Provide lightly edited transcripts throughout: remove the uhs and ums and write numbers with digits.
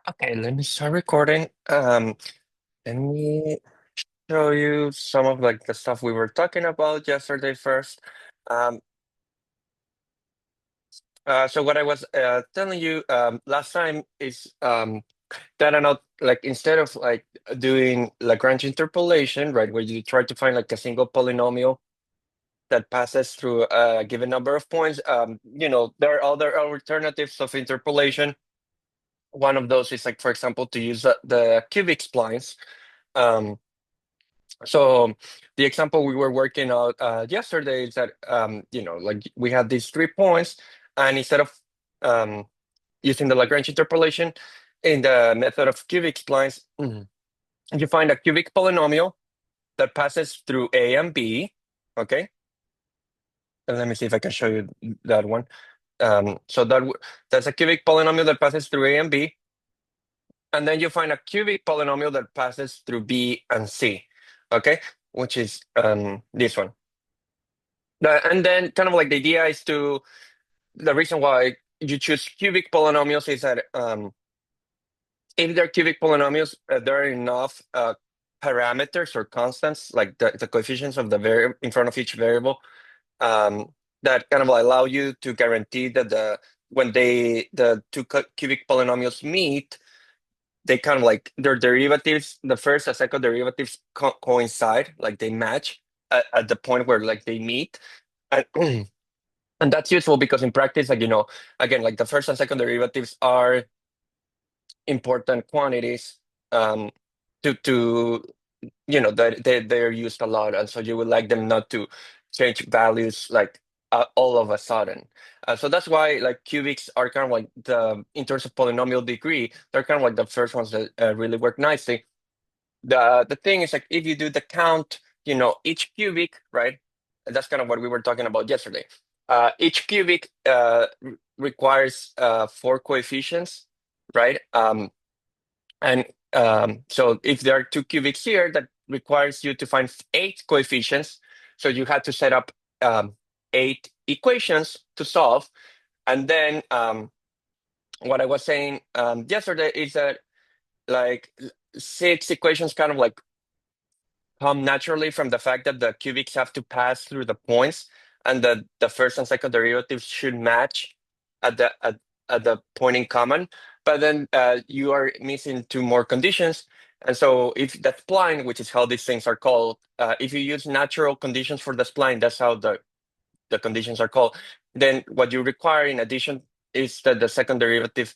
Okay, let me start recording. Let me show you some of like the stuff we were talking about yesterday first. Um, so what I was telling you last time is that I know like instead of like doing Lagrange interpolation, right, where you try to find like a single polynomial that passes through a given number of points, there are other alternatives of interpolation. One of those is like, for example, to use the cubic splines. Um, So the example we were working out yesterday is that like we had these 3 points, and instead of um, using the Lagrange interpolation in the method of cubic splines, you find a cubic polynomial that passes through A and B. Okay, and let me see if I can show you that one. That's a cubic polynomial that passes through A and B, and then you find a cubic polynomial that passes through B and C. Okay, which is this one. And then kind of like the idea is the reason why you choose cubic polynomials is that if they're cubic polynomials, there are enough parameters or constants, like the coefficients of the variable in front of each variable, um, that kind of allow you to guarantee that when the two cubic polynomials meet, they kind of like their derivatives, the first and second derivatives coincide, like they match at the point where like they meet. And, And that's useful because in practice, like, again, like the first and second derivatives are important quantities um, to that they're used a lot. And so you would like them not to change values like all of a sudden. So that's why like cubics are kind of like in terms of polynomial degree, they're kind of like the first ones that really work nicely. The thing is like if you do the count, each cubic, right? That's kind of what we were talking about yesterday. Each cubic requires 4 coefficients, right? And so if there are 2 cubics here, that requires you to find 8 coefficients. So you had to set up 8 equations to solve. And then what I was saying yesterday is that like 6 equations kind of like come naturally from the fact that the cubics have to pass through the points, and the first and second derivatives should match at the point in common. But then you are missing 2 more conditions. And so if that spline, which is how these things are called, if you use natural conditions for the spline, that's how the conditions are called. Then what you require in addition is that the second derivative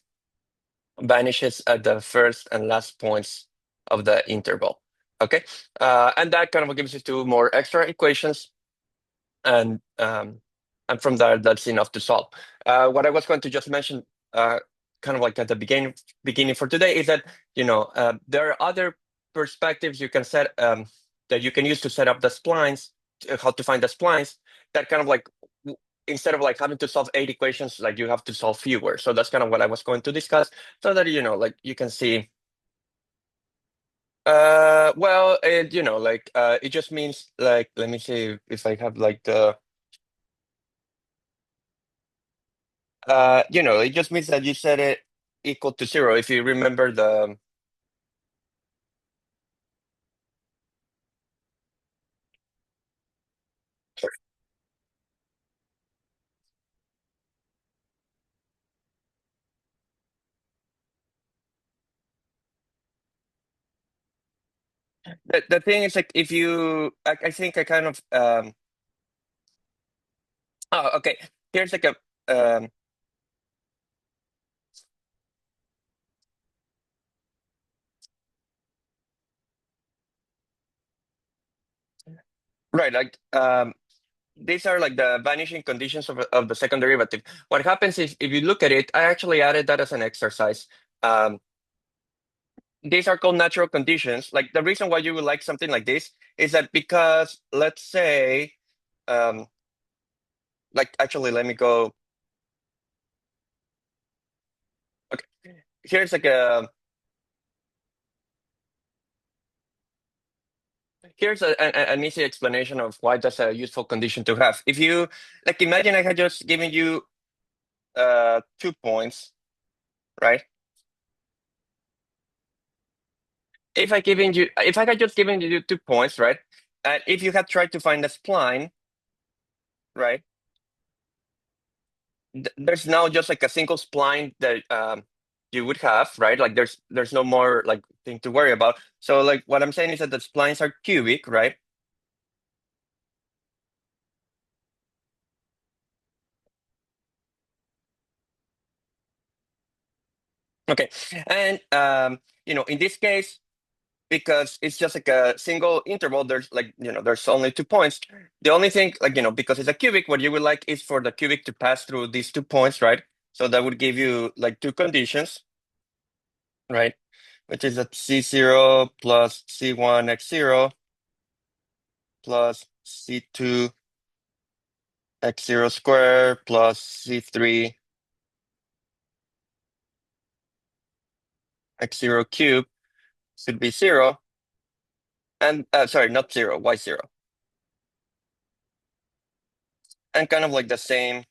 vanishes at the first and last points of the interval. Okay, and that kind of gives you 2 more extra equations, and from there, that's enough to solve. What I was going to just mention, kind of like at the beginning for today, is that there are other perspectives you can set that you can use to set up the splines, how to find the splines. That kind of like instead of like having to solve 8 equations, like you have to solve fewer. So that's kind of what I was going to discuss, so that like you can see. Well, it just means like let me see if I have like it just means that you set it equal to 0. If you remember the thing is like if I think I kind of oh, okay. Here's like a right, like these are like the vanishing conditions of the second derivative. What happens is if you look at it, I actually added that as an exercise. Um, these are called natural conditions. Like the reason why you would like something like this is that because let's say, like actually, let me go. Okay, here's like an easy explanation of why that's a useful condition to have. If you like, imagine I had just given you 2 points, right? if I had just given you 2 points, right? And if you had tried to find a spline, right? There's now just like a single spline that you would have, right? Like there's no more like thing to worry about. So like what I'm saying is that the splines are cubic, right? Okay. And in this case, because it's just like a single interval, there's like, there's only 2 points. The only thing, like, because it's a cubic, what you would like is for the cubic to pass through these 2 points, right? So that would give you like two conditions, right? Which is that C0 plus C1 x0 plus C2 x0 squared plus C3 x0 cubed should be zero. And sorry, not zero, y0. And kind of like the same.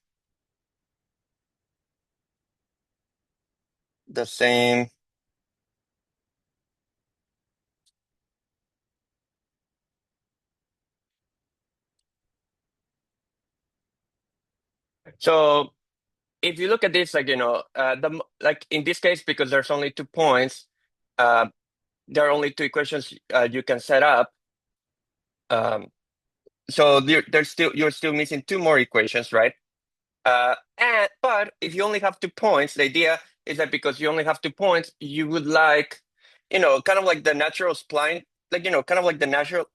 So if you look at this, like, like in this case, because there's only 2 points, uh, there are only two equations you can set up. Um, so you're still missing two more equations, right? But if you only have 2 points, the idea is that because you only have 2 points, you would like, kind of like the natural spline, like, kind of like the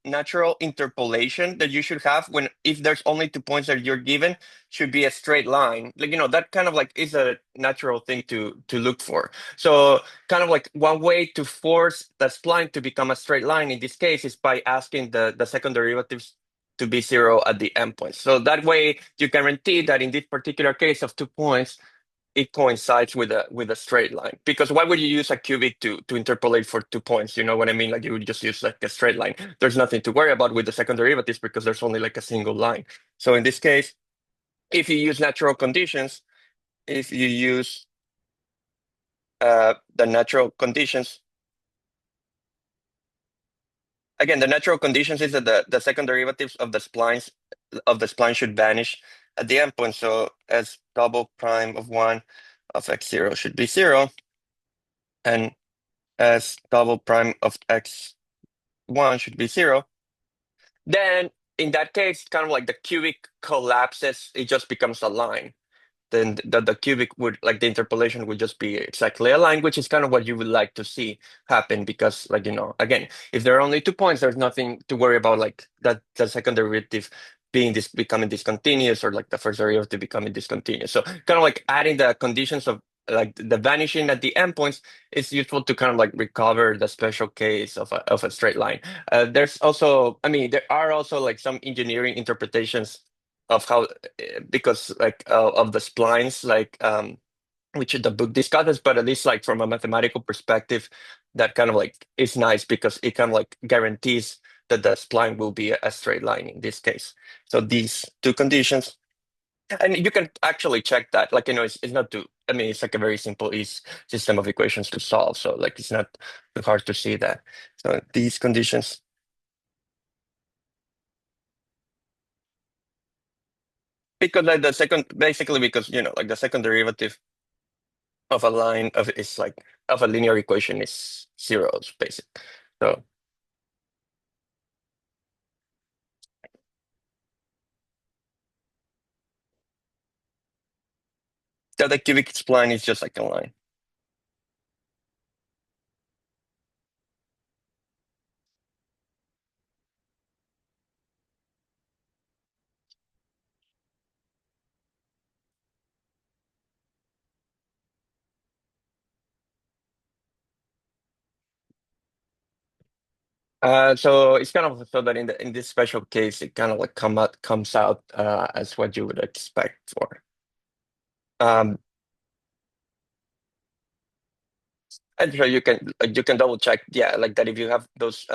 natural interpolation that you should have when if there's only 2 points that you're given should be a straight line. Like, that kind of like is a natural thing to look for. So kind of like one way to force the spline to become a straight line in this case is by asking the second derivatives to be zero at the endpoint. So that way you guarantee that in this particular case of 2 points, it coincides with a straight line. Because why would you use a cubic to interpolate for 2 points? You know what I mean? Like you would just use like a straight line. There's nothing to worry about with the second derivatives because there's only like a single line. So in this case, if you use natural conditions, if you use the natural conditions, again, the natural conditions is that the second derivatives of the spline should vanish at the endpoint. So as double prime of one of x0 should be zero, and as double prime of x1 should be zero, then in that case, kind of like the cubic collapses, it just becomes a line. Then the cubic would, like, the interpolation would just be exactly aligned, which is kind of what you would like to see happen because, like, again, if there are only 2 points, there's nothing to worry about, like that the second derivative becoming discontinuous or like the first derivative becoming discontinuous. So kind of like adding the conditions of like the vanishing at the endpoints is useful to kind of like recover the special case of a straight line. There's also, I mean, there are also like some engineering interpretations of how because like of the splines, like which the book discusses, but at least like from a mathematical perspective, that kind of like is nice because it kind of like guarantees that the spline will be a straight line in this case. So these two conditions, and you can actually check that. Like, it's not too. I mean, it's like a very simple is system of equations to solve. So like, it's not too hard to see that. So these conditions, because like the second, basically because like the second derivative of a line of is like of a linear equation is zeros, basic. So the cubic spline is just like a line. So it's kind of so that in this special case, it kind of like comes out as what you would expect for. Um, and so you can double check, yeah, like that if you have those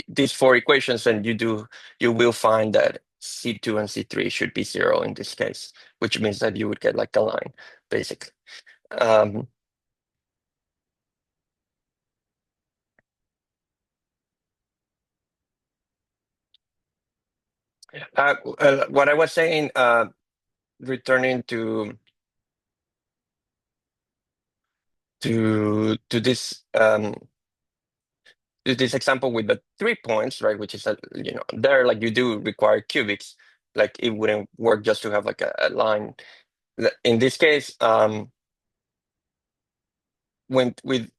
these four equations, then you will find that C2 and C3 should be zero in this case, which means that you would get like a line, basically. Um, What I was saying, returning to this example with the 3 points, right? Which is there like you do require cubics, like it wouldn't work just to have like a line. In this case, when with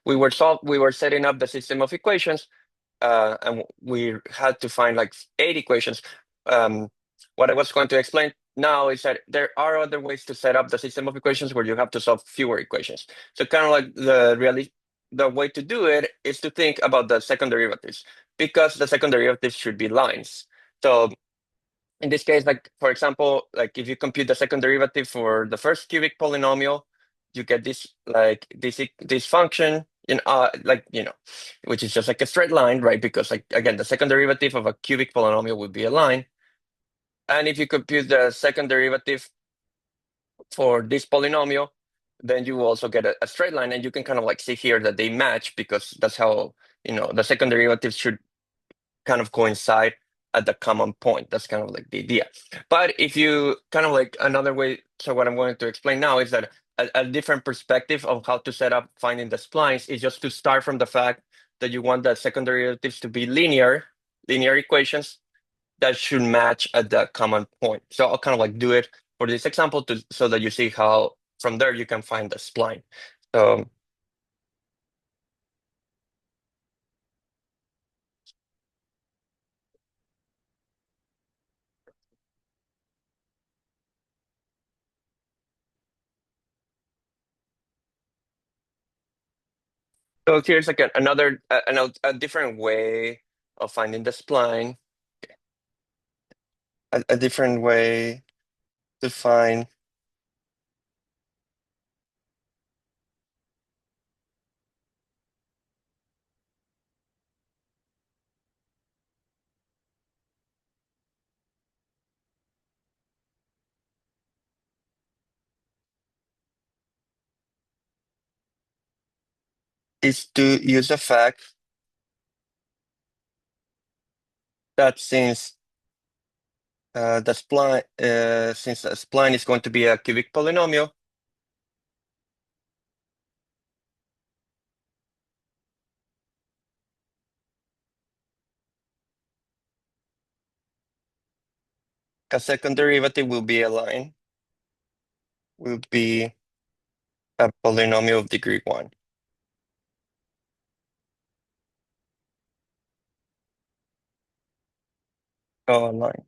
we were setting up the system of equations, and we had to find like 8 equations. Um, what I was going to explain now is that there are other ways to set up the system of equations where you have to solve fewer equations. So kind of like the way to do it is to think about the second derivatives, because the second derivatives should be lines. So in this case, like for example, like if you compute the second derivative for the first cubic polynomial, you get this like this function in which is just like a straight line, right? Because like again, the second derivative of a cubic polynomial would be a line. And if you compute the second derivative for this polynomial, then you will also get a straight line, and you can kind of like see here that they match, because that's how the second derivatives should kind of coincide at the common point. That's kind of like the idea. But if you kind of like another way, so what I'm going to explain now is that a different perspective of how to set up finding the splines is just to start from the fact that you want the second derivatives to be linear equations that should match at the common point. So I'll kind of like do it for this example so that you see how from there you can find the spline. So So here's like a different way of finding the spline, a different way to find. Is to use the fact that since the spline is going to be a cubic polynomial, a second derivative will be will be a polynomial of degree 1. Oh, a line.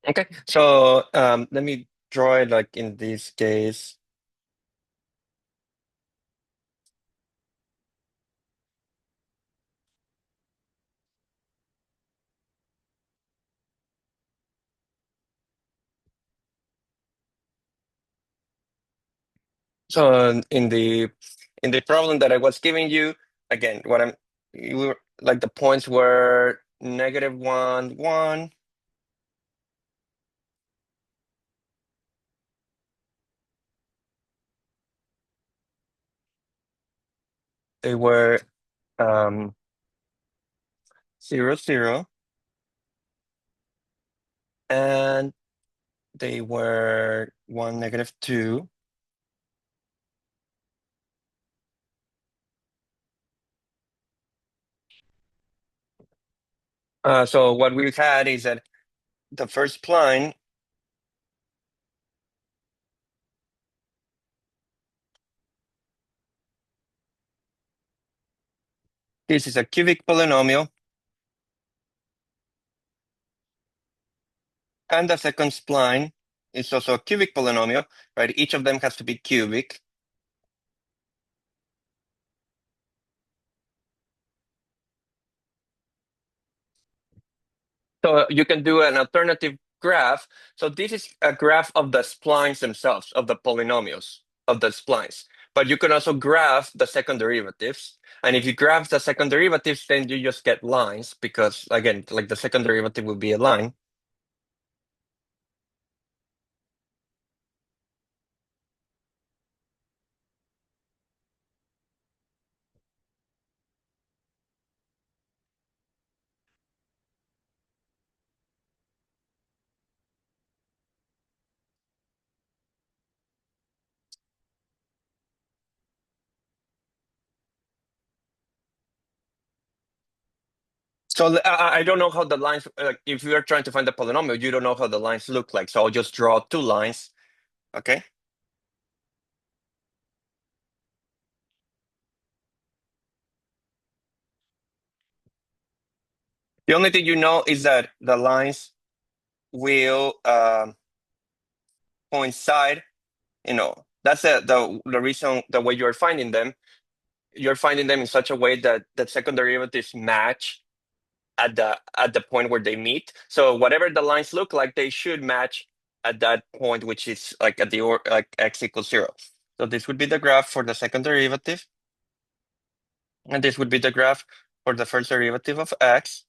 Okay, so let me draw it like in this case. So in the problem that I was giving you, again, you were like the points were -1, 1. They were 0, 0, and they were 1, -2. So what we've had is that the first spline this is a cubic polynomial, and the second spline is also a cubic polynomial, right? Each of them has to be cubic. So you can do an alternative graph. So this is a graph of the splines themselves, of the polynomials of the splines. But you can also graph the second derivatives. And if you graph the second derivatives, then you just get lines, because again, like the second derivative will be a line. So I don't know how the lines, like if you're trying to find the polynomial, you don't know how the lines look like. So I'll just draw two lines. Okay. The only thing you know is that the lines will coincide. That's the reason, the way you're finding them. You're finding them in such a way that the second derivatives match at the point where they meet. So whatever the lines look like, they should match at that point, which is like at the or like x equals 0. So this would be the graph for the second derivative, and this would be the graph for the first derivative of x.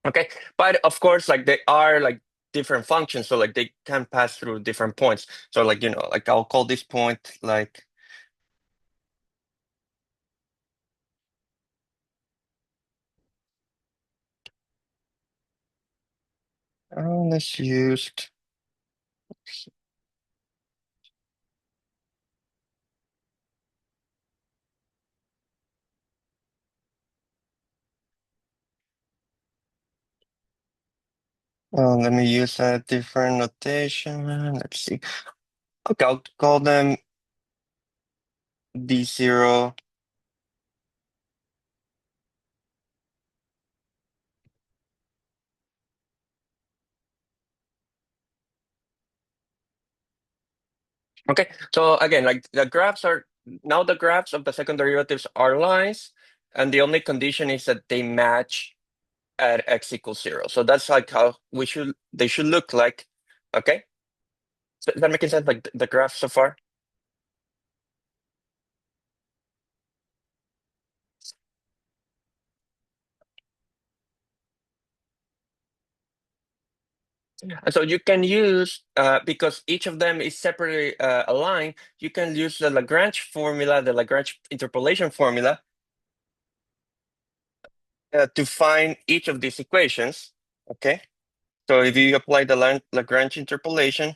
Okay, but of course, like they are like different functions, so like they can pass through different points. So like like I'll call this point like let's use. Let me use a different notation. Let's see. Okay, I'll call them D0. Okay, so again, like the graphs of the second derivatives are lines, and the only condition is that they match at x equals 0. So that's like how they should look like. Okay, so is that making sense? Like the graph so far? And so you can use because each of them is separately aligned. You can use the Lagrange formula, the Lagrange interpolation formula, to find each of these equations. Okay, so if you apply the Lagrange interpolation,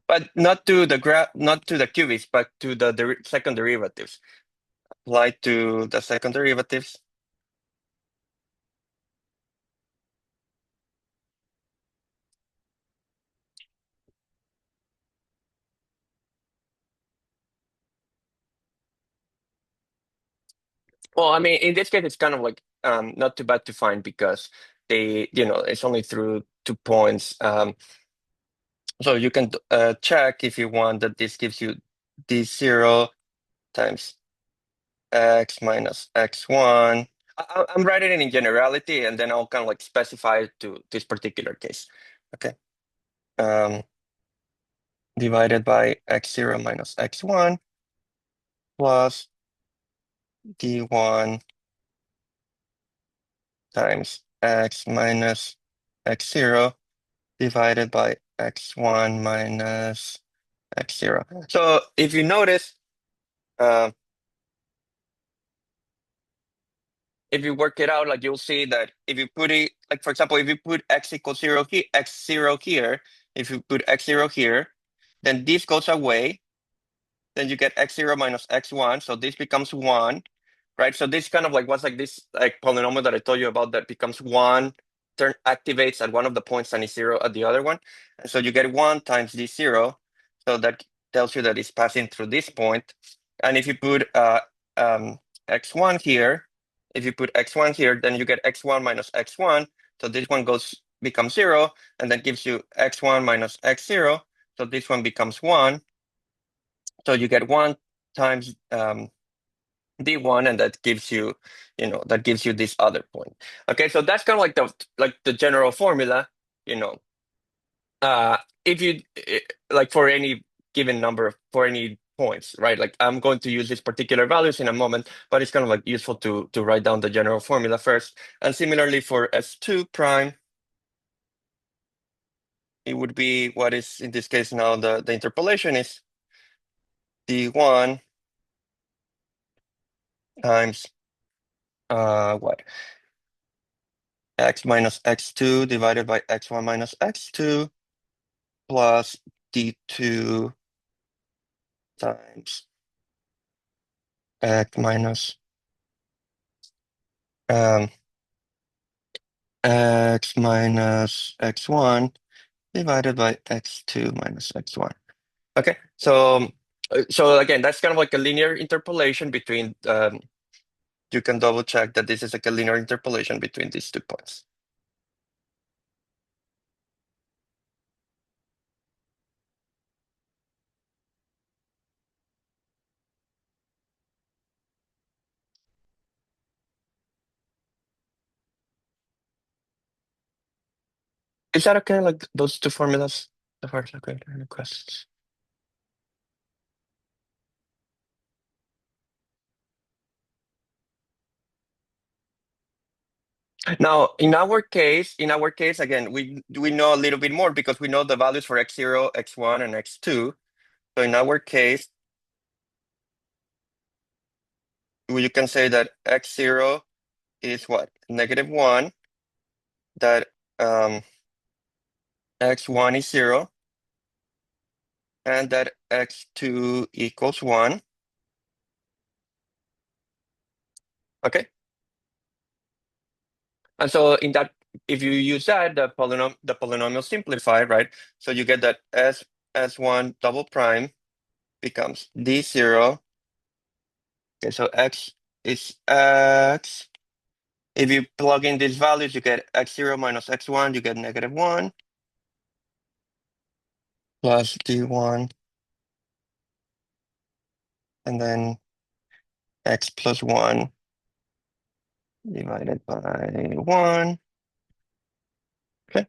but not to the not to the cubics, but to the second derivatives. Apply to the second derivatives. Well, I mean, in this case, it's kind of like not too bad to find because it's only through 2 points. So you can check if you want that this gives you d0 times x minus x1. I'm writing it in generality, and then I'll kind of like specify it to this particular case. Okay. Divided by x0 minus x1 plus d1 times x minus x0 divided by x1 minus x0. So if you notice, uh, if you work it out, like you'll see that if you put it, like for example, if you put x equals 0 here, x0 here, if you put x0 here, then this goes away. Then you get x0 minus x1, so this becomes 1, right? So this kind of like what's like this like polynomial that I told you about that becomes 1, activates at one of the points and is 0 at the other one. And so you get 1 times this 0. So that tells you that it's passing through this point. And if you put x1 here, if you put x1 here, then you get x1 minus x1. So this one becomes 0, and then gives you x1 minus x0. So this one becomes 1. So you get 1 times d1, and that gives you, this other point. Okay, so that's kind of like the general formula. You know, if you like for any given number for any points, right? Like I'm going to use these particular values in a moment, but it's kind of like useful to write down the general formula first. And similarly for S2 prime, it would be what is in this case now the interpolation is d1 times what? X minus x2 divided by x1 minus x2 plus d2 times x minus um, x minus x1 divided by x2 minus x1. Okay, so again, that's kind of like a linear interpolation between. You can double check that this is like a linear interpolation between these 2 points. Is that okay? Like those 2 formulas? The first like any questions? Now, in our case, again, we know a little bit more because we know the values for x0, x1, and x2. So in our case, you can say that x0 is what? -1, that x1 is 0, and that x2 equals 1. Okay? And so in that, if you use that, the polynomial simplify, right? So you get that s1 double prime becomes d0. Okay, so x is x. If you plug in these values, you get x0 minus x1, you get -1 plus d1, and then x plus 1 divided by 1. Okay.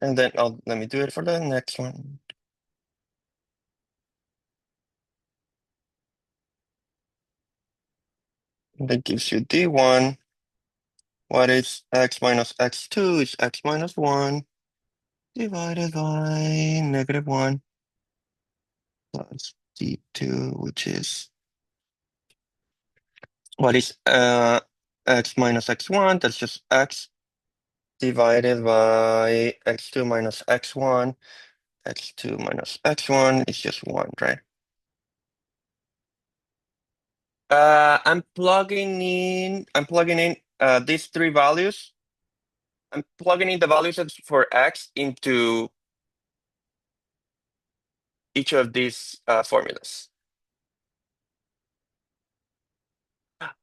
And then let me do it for the next one. That gives you d1. What is x minus x2 is x minus 1 divided by -1 plus d2, which is what is x minus x1? That's just x divided by x2 minus x1. x2 minus x1 is just 1, right? I'm plugging in these 3 values. I'm plugging in the values for x into each of these formulas.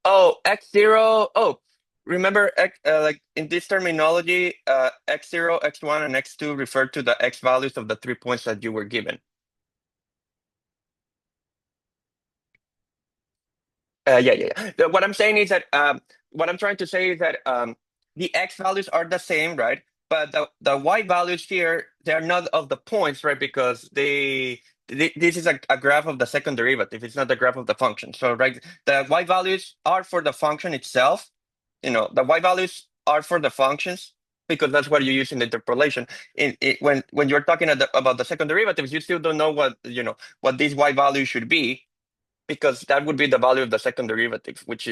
Oh, x0. Oh, remember, like in this terminology, x0, x1, and x2 refer to the x values of the 3 points that you were given. Yeah. What I'm saying is that what I'm trying to say is that the x values are the same, right? But the y values here, they're not of the points, right? Because this is a graph of the second derivative. It's not the graph of the function. So, right, the y values are for the function itself. The y values are for the functions because that's what you use in the interpolation. When you're talking about the second derivatives, you still don't know what these y values should be because that would be the value of the second derivative, which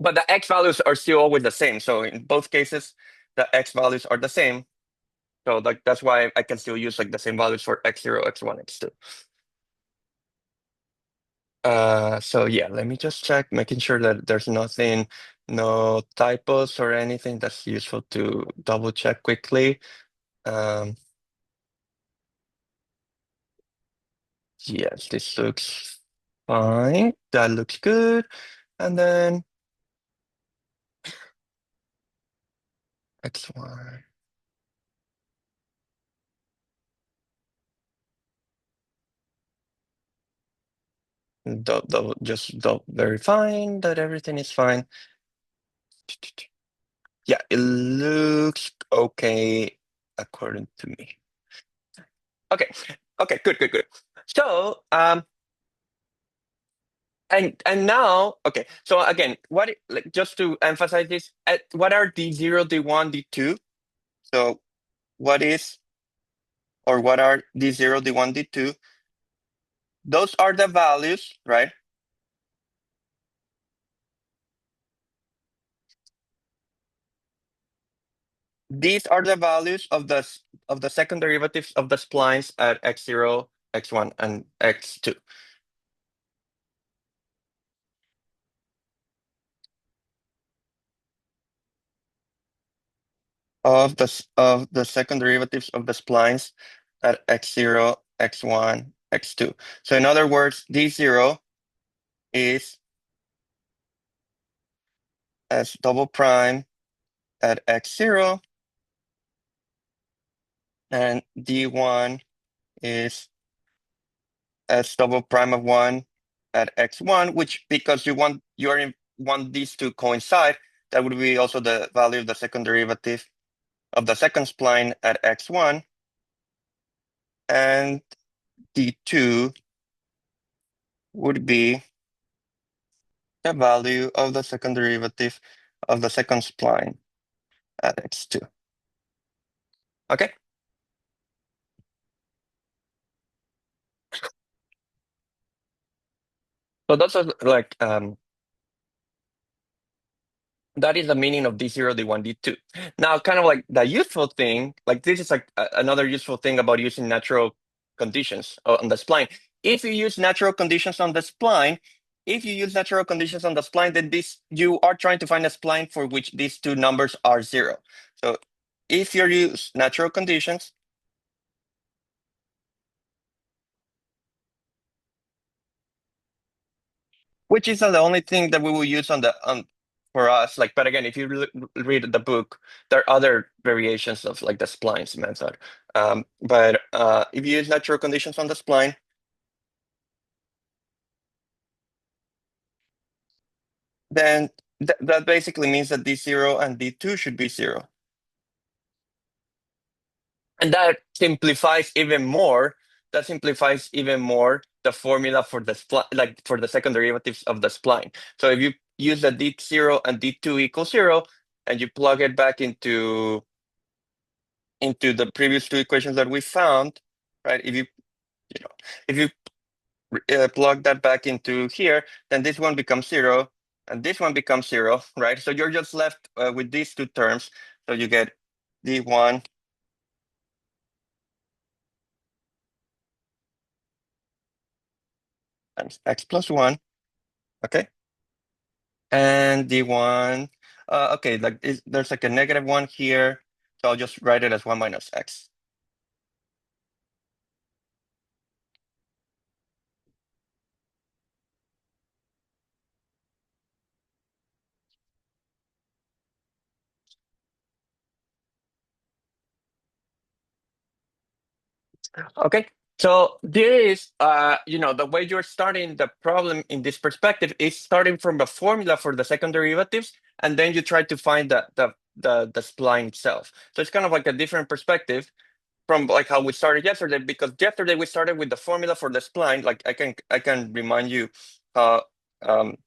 but the x values are still always the same. So in both cases, the x values are the same. So like that's why I can still use like the same values for x0, x1, x2. So yeah, let me just check, making sure that there's nothing, no typos or anything that's useful to double check quickly. Yes, this looks fine. That looks good. And then x1. Just verifying that everything is fine. Yeah, it looks okay according to me. Okay, okay, good. So, and now, okay. So again, like just to emphasize this, what are D0, D1, D2? So, what is or what are D0, D1, D2? Those are the values, right? these are the values of the second derivatives of the splines at x0, x1, and x2. Of the second derivatives of the splines at x0, x1, x2. So in other words, d0 is s double prime at x0, and d1 is s double prime of 1 at x1, which because want these to coincide, that would be also the value of the second derivative of the second spline at x1, and d2 would be the value of the second derivative of the second spline at x2. Okay? So that's like that is the meaning of D0, D1, D2. Now, kind of like the useful thing, like this is like another useful thing about using natural conditions on the spline. If you use natural conditions on the spline, then this you are trying to find a spline for which these two numbers are zero. So if you use natural conditions, which is the only thing that we will use on for us. Like, but again, if you read the book, there are other variations of like the splines method. But if you use natural conditions on the spline, then that basically means that D0 and D2 should be zero. And that simplifies even more. That simplifies even more the formula for the spline, like for the second derivatives of the spline. So if you use the D0 and D2 equals zero, and you plug it back into the previous two equations that we found, right? If you plug that back into here, then this one becomes zero, and this one becomes zero, right? So you're just left with these two terms. So you get d1 times x plus 1, okay? And d1, okay, like there's like a negative 1 here, so I'll just write it as 1 minus x. Okay, so this, the way you're starting the problem in this perspective is starting from the formula for the second derivatives, and then you try to find the spline itself. So it's kind of like a different perspective from like how we started yesterday, because yesterday we started with the formula for the spline. Like I can remind you uh, um,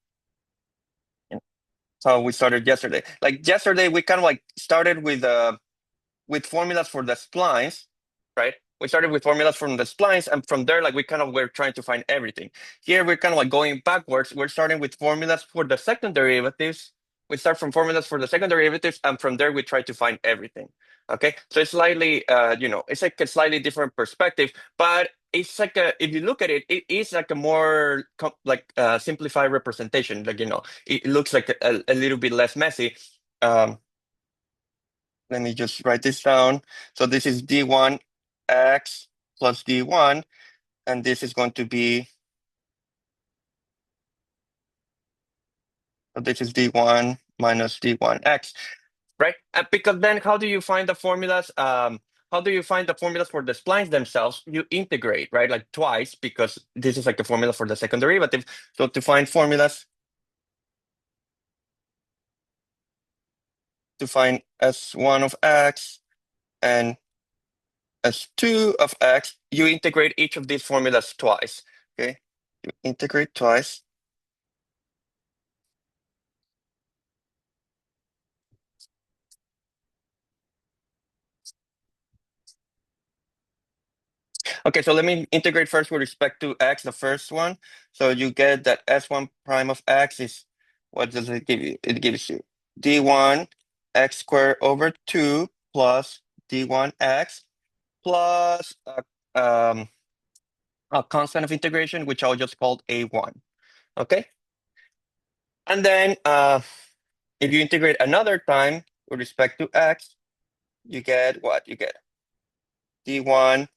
how we started yesterday. Like yesterday we kind of like started with formulas for the splines, right? We started with formulas from the splines, and from there, like we kind of were trying to find everything. Here, we're kind of like going backwards. We're starting with formulas for the second derivatives. We start from formulas for the second derivatives, and from there, we try to find everything. Okay, so it's slightly, it's like a slightly different perspective, but it's like if you look at it, it is like a more simplified representation. Like it looks like a little bit less messy. Um, Let me just write this down. So this is d1 x plus d1, and this is going to be, so this is d1 minus d1x, right? Because then how do you find the formulas? How do you find the formulas for the splines themselves? You integrate, right? Like twice, because this is like a formula for the second derivative. So to find formulas, to find s1 of x and s2 of x, you integrate each of these formulas twice, okay? You integrate twice. Okay, so let me integrate first with respect to x, the first one. So you get that s1 prime of x is, what does it give you? It gives you d1 x squared over 2 plus d1x plus um, a constant of integration, which I'll just call a1. Okay? And then if you integrate another time with respect to x, you get what? You get d1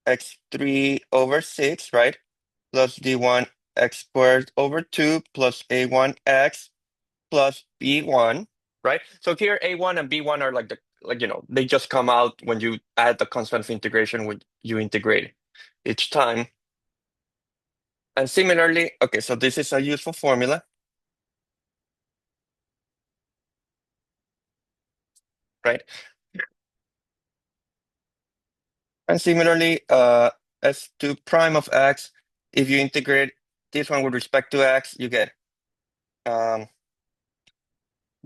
x3 over 6, right? Plus d1 x squared over 2 plus a1x plus b1, right? So here a1 and b1 are like they just come out when you add the constant of integration when you integrate each time. And similarly, okay, so this is a useful formula, right? And similarly, s2 prime of x, if you integrate this one with respect to x, you get um,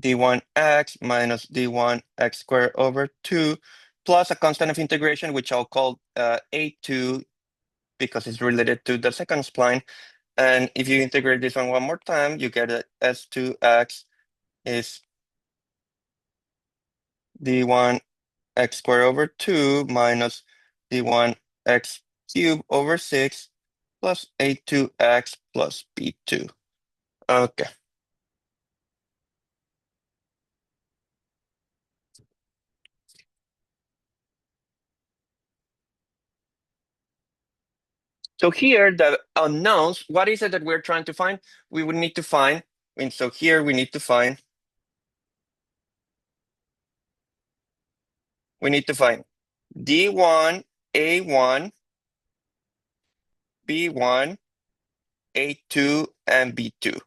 d1x minus d1x squared over 2 plus a constant of integration, which I'll call a2 because it's related to the second spline. And if you integrate this one more time, you get that s2x is d1 x squared over 2 minus d1 x cubed over 6 plus a2x plus b2. Okay. So here, the unknowns, what is it that we're trying to find? We would need to find, so here we need to find d1, a1, b1, a2, and b2.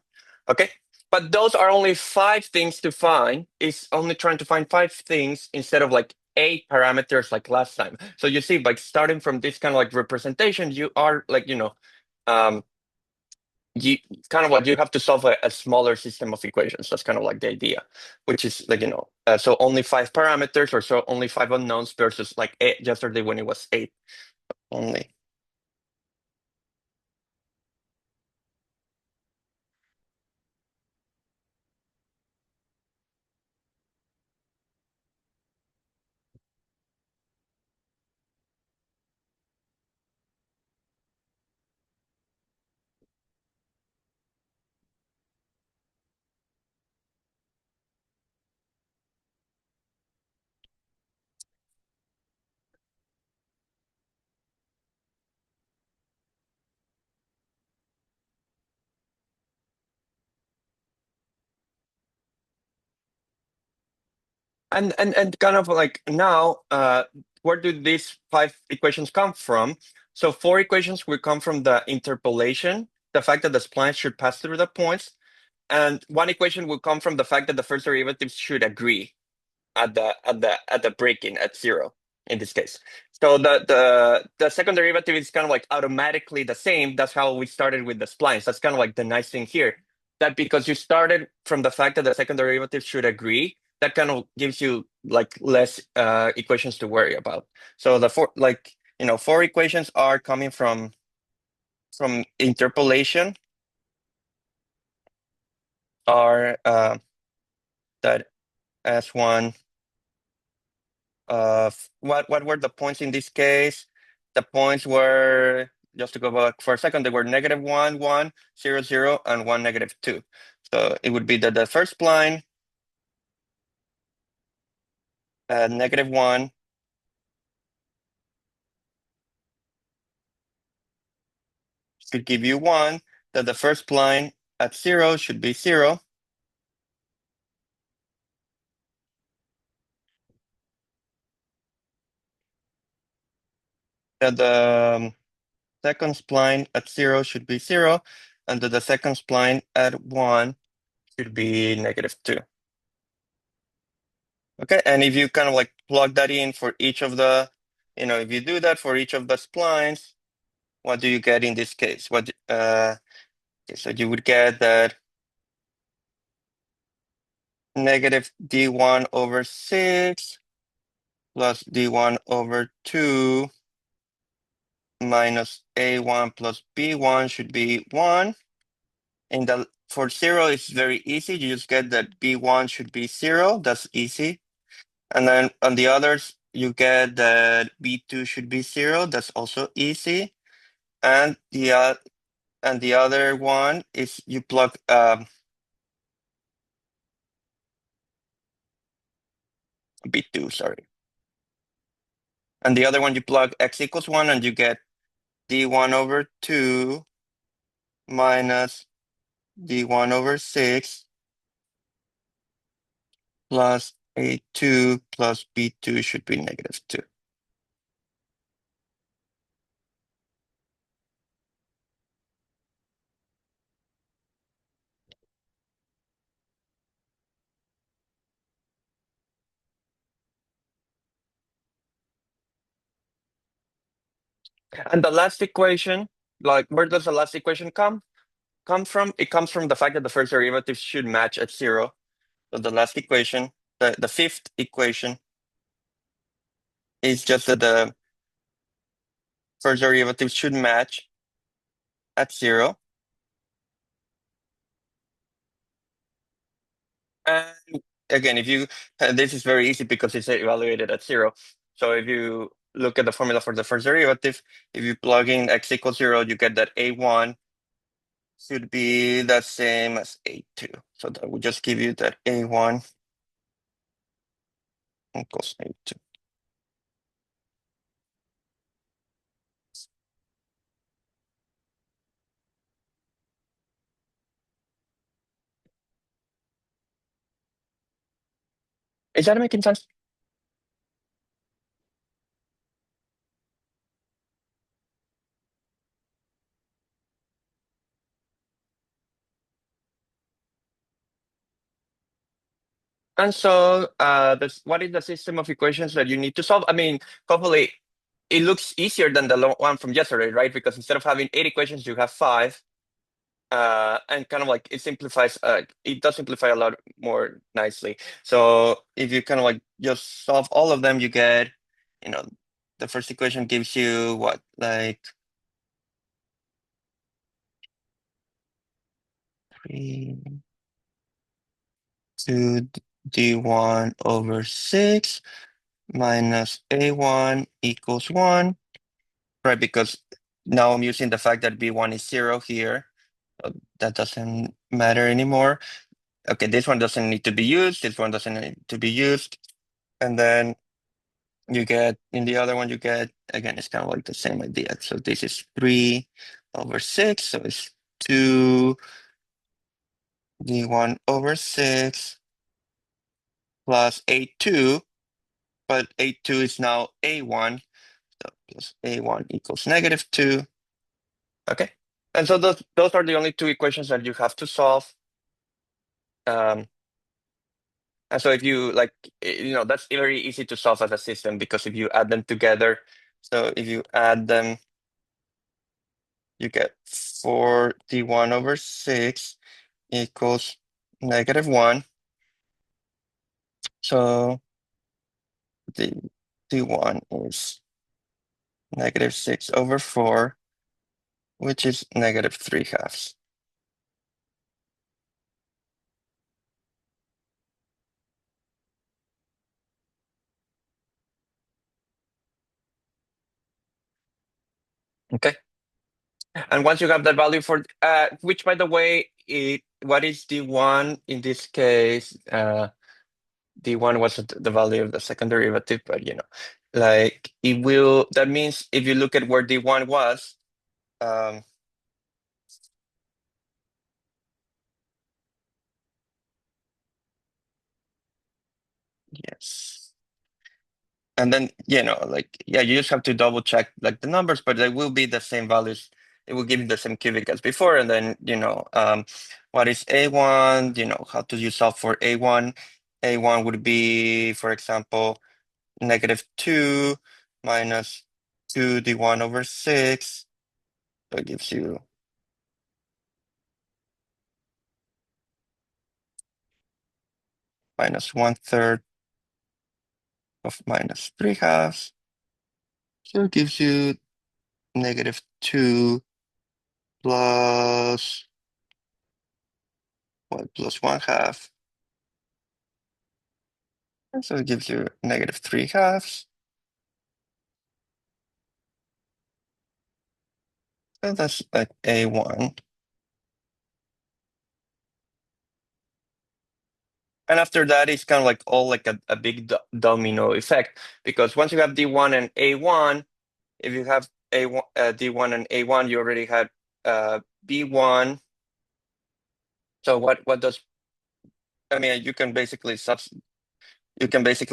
Okay, but those are only 5 things to find. It's only trying to find 5 things instead of like 8 parameters like last time. So you see, by starting from this kind of like representation, you are like, um, you kind of like you have to solve a smaller system of equations. That's kind of like the idea, which is like, so only 5 parameters or so only 5 unknowns versus like 8 yesterday when it was 8 only. And kind of like now, where do these 5 equations come from? So 4 equations will come from the interpolation, the fact that the splines should pass through the points, and 1 equation will come from the fact that the first derivatives should agree at the break-in at 0 in this case. So the second derivative is kind of like automatically the same. That's how we started with the splines. That's kind of like the nice thing here, that because you started from the fact that the second derivative should agree, that kind of gives you like less equations to worry about. So the 4 equations are coming from interpolation, are that S1 what were the points in this case? The points were, just to go back for a second, they were -1, 1, 0, 0, and 1, -2. So it would be that the first spline, -1, should give you 1, that the first spline at 0 should be 0, that the second spline at 0 should be 0, and that the second spline at 1 should be -2. Okay, and if you kind of like plug that in for each of the, if you do that for each of the splines, what do you get in this case? Okay, so you would get that negative d1 over 6 plus d1 over 2 minus a1 plus b1 should be 1. For 0, it's very easy. You just get that b1 should be 0. That's easy. And then on the others, you get that B2 should be 0. That's also easy. And the other one is you plug B2, sorry. And the other one you plug x equals 1 and you get d1 over 2 minus d1 over 6 plus a2 plus b2 should be negative 2. And the last equation, like where does the last equation come from? It comes from the fact that the first derivative should match at 0. So the last equation, the fifth equation, is just that the first derivative should match at 0. And again, if you this is very easy because it's evaluated at 0. So if you look at the formula for the first derivative, if you plug in x equals 0, you get that a1 should be the same as a2. So that will just give you that a1 equals a2. Is that making sense? And so what is the system of equations that you need to solve? I mean, hopefully it looks easier than the one from yesterday, right? Because instead of having 8 equations, you have 5. And kind of like it does simplify a lot more nicely. So if you kind of like just solve all of them, you get, the first equation gives you what, like 3, 2 d1 over 6 minus a1 equals 1, right? Because now I'm using the fact that b1 is 0 here. So that doesn't matter anymore. Okay, this one doesn't need to be used. This one doesn't need to be used. And then you get, in the other one, you get, again, it's kind of like the same idea. So this is 3 over 6. So it's 2 d1 over 6 plus a2. But a2 is now a1. So plus a1 equals negative 2. Okay. And so those are the only two equations that you have to solve. And so if you like, that's very easy to solve as a system because if you add them together, so if you add them, you get 4 d1 over 6 equals negative 1. So the d1 is negative 6 over 4, which is negative 3/2. Okay. And once you have that value for, which by the way, what is d1 in this case? D1 was the value of the second derivative, but like that means if you look at where D1 was, yes. And then, you just have to double check like the numbers, but they will be the same values. It will give you the same cubic as before. And then, what is A1? How do you solve for A1? A1 would be, for example, negative 2 minus 2 D1 over 6. So it gives you minus 1/3 of minus 3/2. So it gives you negative 2 plus what, plus 1/2. So it gives you -3/2. So that's like A1. And after that, it's kind of like all like a big domino effect, because once you have D1 and A1, if you have A1, D1 and A1, you already had B1. So what does, I mean, you can basically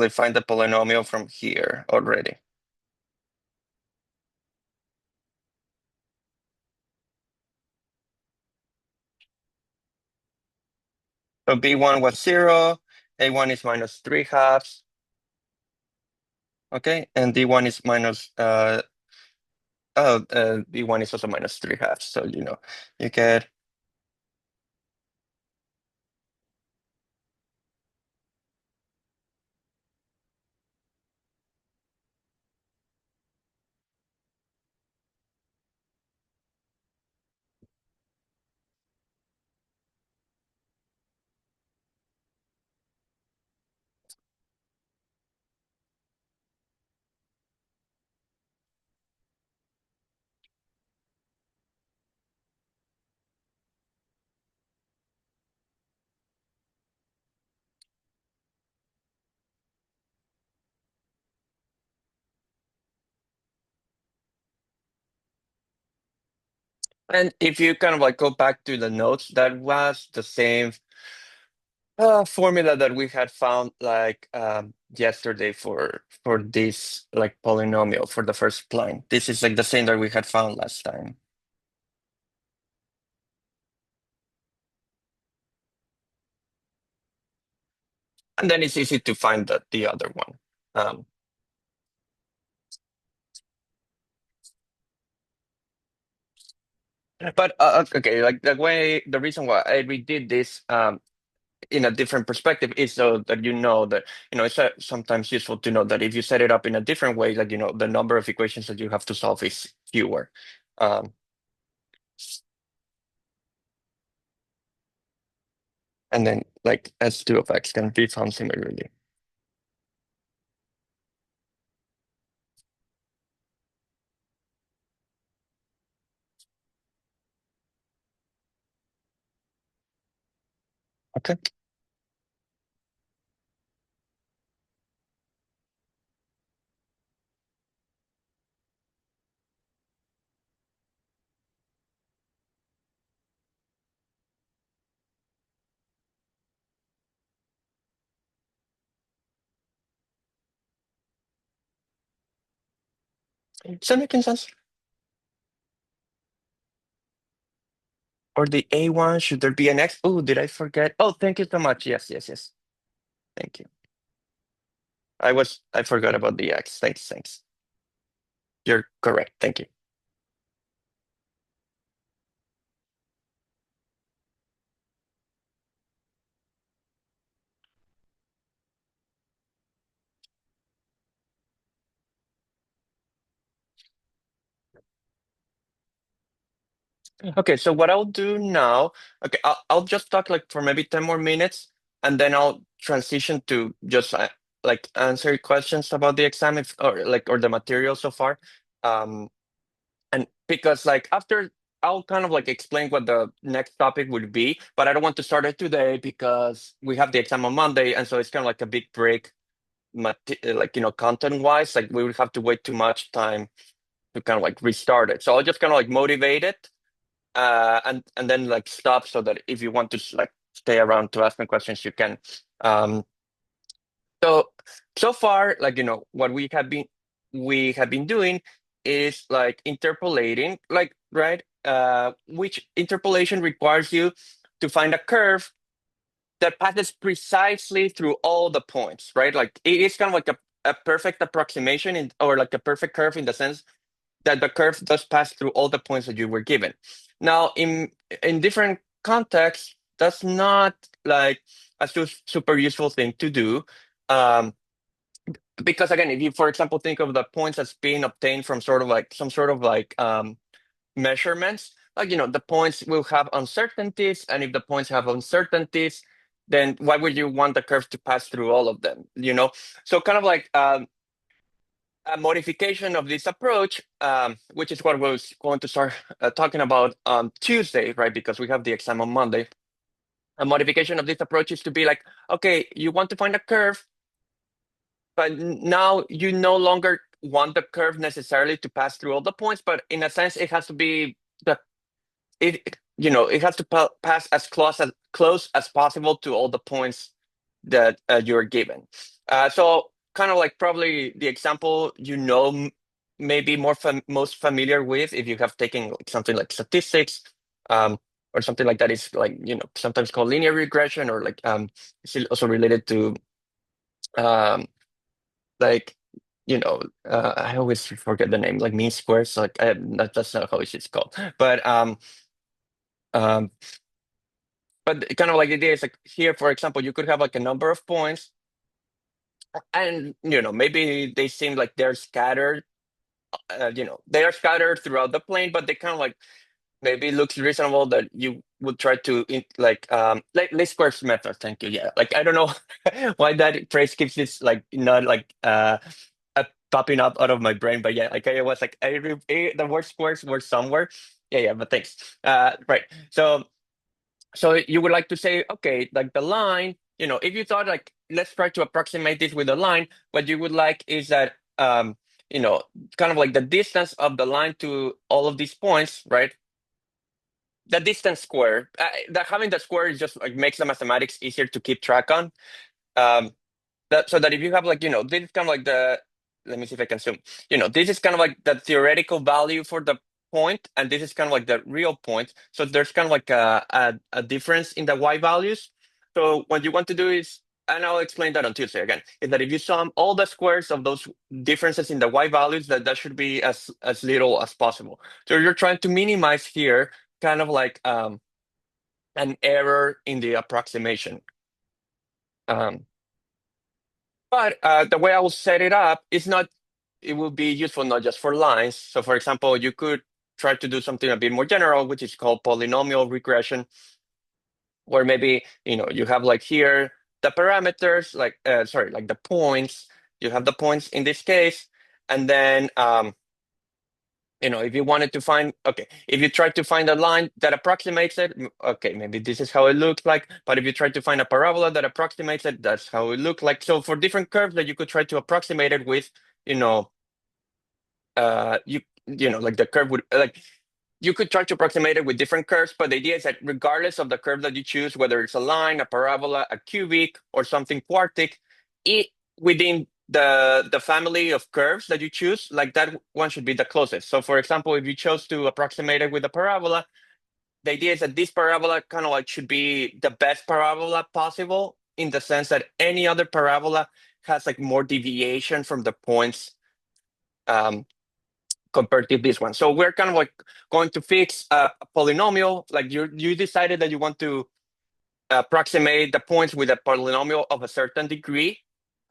find the polynomial from here already. So B1 was 0, A1 is -3/2, okay, and D1 is B1 is also -3/2. So you get. And if you kind of like go back to the notes, that was the same formula that we had found like yesterday for this like polynomial for the first spline. This is like the same that we had found last time. And then it's easy to find the other one. Um, but okay, like the reason why I redid this in a different perspective is so that you know that it's sometimes useful to know that if you set it up in a different way, like the number of equations that you have to solve is fewer. Um, and then like S2 of X can be found similarly. Okay. Does that make sense? Or the A1, should there be an X? Oh, did I forget? Oh, thank you so much. Yes, yes, yes. Thank you. I forgot about the X. Thanks, thanks. You're correct. Thank you. Okay, so what I'll do now, okay, I'll just talk like for maybe 10 more minutes, and then I'll transition to just like answer questions about the exam or the material so far. Um, and because like after I'll kind of like explain what the next topic would be, but I don't want to start it today because we have the exam on Monday, and so it's kind of like a big break, like content wise. Like we would have to wait too much time to kind of like restart it. So I'll just kind of like motivate it, and then like stop so that if you want to like stay around to ask me questions, you can. Um, so far, like what we have been doing is like interpolating, like right, which interpolation requires you to find a curve that passes precisely through all the points, right? Like it is kind of like a perfect approximation or like a perfect curve in the sense that the curve does pass through all the points that you were given. Now, in different contexts, that's not like a super useful thing to do. Um, because again, if you, for example, think of the points that's being obtained from sort of like some sort of like measurements, like the points will have uncertainties, and if the points have uncertainties, then why would you want the curve to pass through all of them? So kind of like a modification of this approach, which is what we was going to start talking about on Tuesday, right? Because we have the exam on Monday. A modification of this approach is to be like, okay, you want to find a curve, but now you no longer want the curve necessarily to pass through all the points, but in a sense, it has to be the it has to pass as close as possible to all the points that you're given. So kind of like probably the example may be most familiar with if you have taken like something like statistics, um, or something like that is like sometimes called linear regression, or like it's also related to um, like I always forget the name, like mean squares. Like that's not how it's called, um, but kind of like the idea is like here, for example, you could have like a number of points, and maybe they seem like they're scattered. They are scattered throughout the plane, but they kind of like maybe it looks reasonable that you would try to like least squares method. Thank you. Yeah, like I don't know why that phrase keeps this like not like popping up out of my brain, but yeah, like I was like the word squares were somewhere. Yeah, but thanks. Right. So you would like to say, okay, like the line, if you thought like, let's try to approximate this with a line, what you would like is that, you know, kind of like the distance of the line to all of these points, right? The distance square, that having the square is just like makes the mathematics easier to keep track on. Um, so that if you have like, this is kind of like let me see if I can zoom. This is kind of like the theoretical value for the point, and this is kind of like the real point. So there's kind of like a difference in the y values. So what you want to do is, and I'll explain that on Tuesday again, is that if you sum all the squares of those differences in the y values, that should be as little as possible. So you're trying to minimize here kind of like an error in the approximation. Um, But the way I will set it up is not, it will be useful not just for lines. So for example, you could try to do something a bit more general, which is called polynomial regression, where maybe, you have like here, the parameters, like, sorry, like the points, you have the points in this case. And then, if you wanted to find, okay, if you try to find a line that approximates it, okay, maybe this is how it looks like. But if you try to find a parabola that approximates it, that's how it looks like. So for different curves that you could try to approximate it with, like the curve would like you could try to approximate it with different curves, but the idea is that regardless of the curve that you choose, whether it's a line, a parabola, a cubic, or something quartic, it within the family of curves that you choose, like that one should be the closest. So for example, if you chose to approximate it with a parabola, the idea is that this parabola kind of like should be the best parabola possible in the sense that any other parabola has like more deviation from the points compared to this one. So we're kind of like going to fix a polynomial. Like you decided that you want to approximate the points with a polynomial of a certain degree.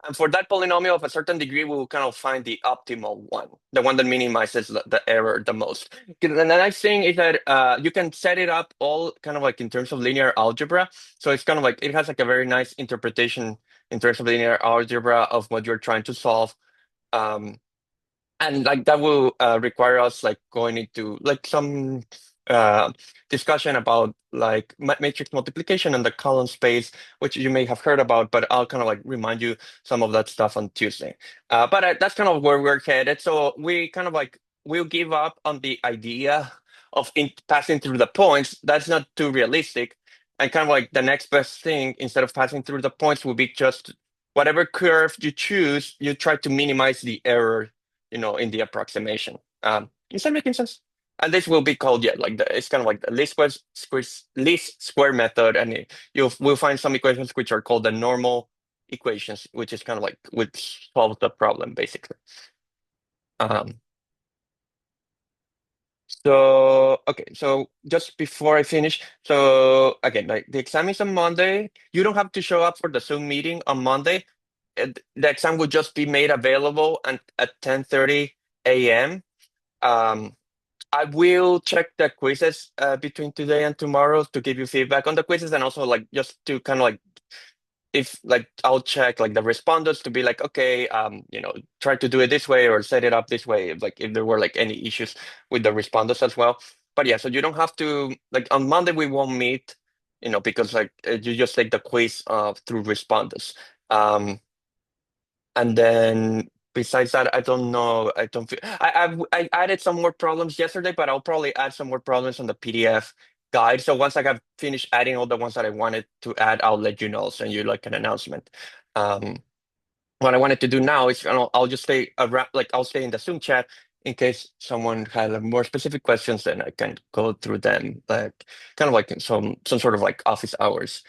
And for that polynomial of a certain degree, we will kind of find the optimal one, the one that minimizes the error the most. And the nice thing is that you can set it up all kind of like in terms of linear algebra. So it's kind of like, it has like a very nice interpretation in terms of linear algebra of what you're trying to solve. And like that will require us like going into like some uh, discussion about like matrix multiplication and the column space, which you may have heard about, but I'll kind of like remind you some of that stuff on Tuesday. But that's kind of where we're headed. So we kind of like we'll give up on the idea of passing through the points. That's not too realistic. And kind of like the next best thing, instead of passing through the points, will be just whatever curve you choose, you try to minimize the error in the approximation. Is that making sense? And this will be called, yeah, like it's kind of like the least square method, and we'll find some equations which are called the normal equations, which is kind of like which solves the problem basically. Um, so okay, so just before I finish, so again, like the exam is on Monday. You don't have to show up for the Zoom meeting on Monday. The exam will just be made available at 10:30 a.m. Um, I will check the quizzes between today and tomorrow to give you feedback on the quizzes, and also like just to kind of like if like I'll check like the respondents to be like, okay, try to do it this way or set it up this way, if there were like any issues with the respondents as well. But yeah, so you don't have to like on Monday we won't meet, because like you just take the quiz through respondents. Um, and then besides that, I don't know. I don't feel I added some more problems yesterday, but I'll probably add some more problems on the PDF guide. So once I have finished adding all the ones that I wanted to add, I'll let you know, send you like an announcement. Um, what I wanted to do now is I'll just stay around, like I'll stay in the Zoom chat in case someone had like, more specific questions, then I can go through them, like kind of like some sort of like office hours,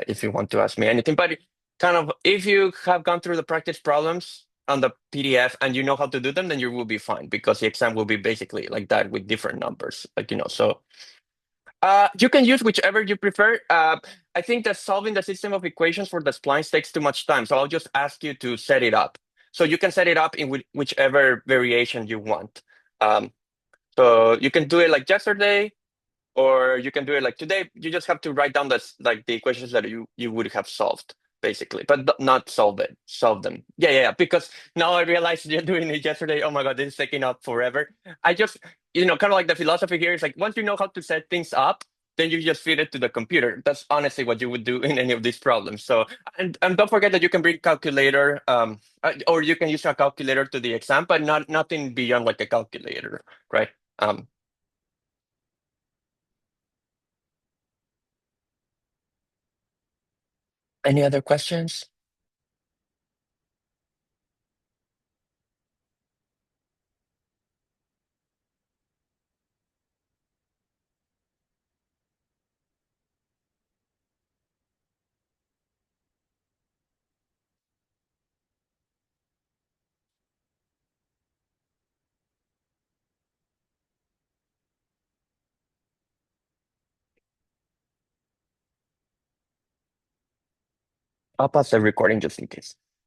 if you want to ask me anything. But kind of if you have gone through the practice problems on the PDF and you know how to do them, then you will be fine because the exam will be basically like that with different numbers, so. You can use whichever you prefer. I think that solving the system of equations for the splines takes too much time, so I'll just ask you to set it up. So you can set it up in whichever variation you want. Um, so you can do it like yesterday, or you can do it like today. You just have to write down the equations that you would have solved, basically, but not solve them. Yeah. Because now I realized you're doing it yesterday. Oh my God, this is taking up forever. I just, kind of like the philosophy here is like once you know how to set things up, then you just feed it to the computer. That's honestly what you would do in any of these problems. So, and don't forget that you can bring calculator, or you can use a calculator to the exam, but nothing beyond like a calculator, right? Um, any other questions? I'll pause the recording just in case.